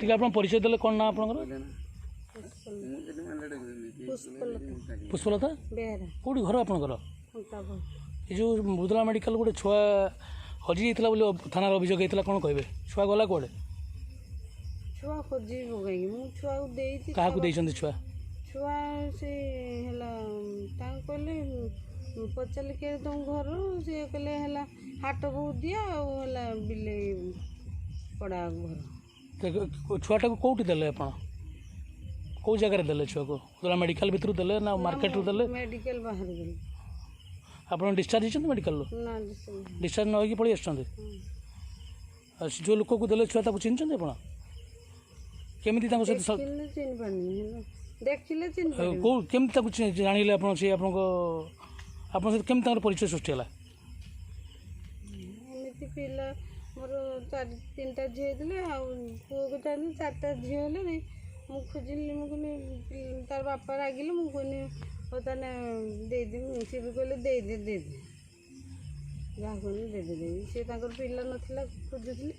T आप परिचय देते कौन ना आप पुष्पलता कौटी घर आपंकर ये जो मृदुला मेडिकल गोटे छुआ हजि जाता बोली थाना अभियोग होता कौन कहे छुआ गला कौड़े छुआ खोजी छुआ क्या छुआ छुआ से कहले पचारे के तुम घर सी कहले हाट को दिया बिले पड़ा घर छुआटा को कौटी देले आप कौ जगार देले छुआ को मृदुला मेडिकल भर देले ना मार्केट देले मेडिकल बाहर देले आप डिस्चार्ज होती मेडिकल ना डिस्चार्ज न होगी पड़ी आसुँच जो लोक को देले छुआ चिन्हते आप केमी देखिले जानिले आप केमी परिचय सृष्टि है एमती पिला मोर 3टा झी थे पुओ को 4टा झी है मुझे खोजिली मुझे तार बापा रागिले मुझे हो ताने देदेवी सी भी कहले दे जहाँ कहले दे सी पिला नाला खोजुली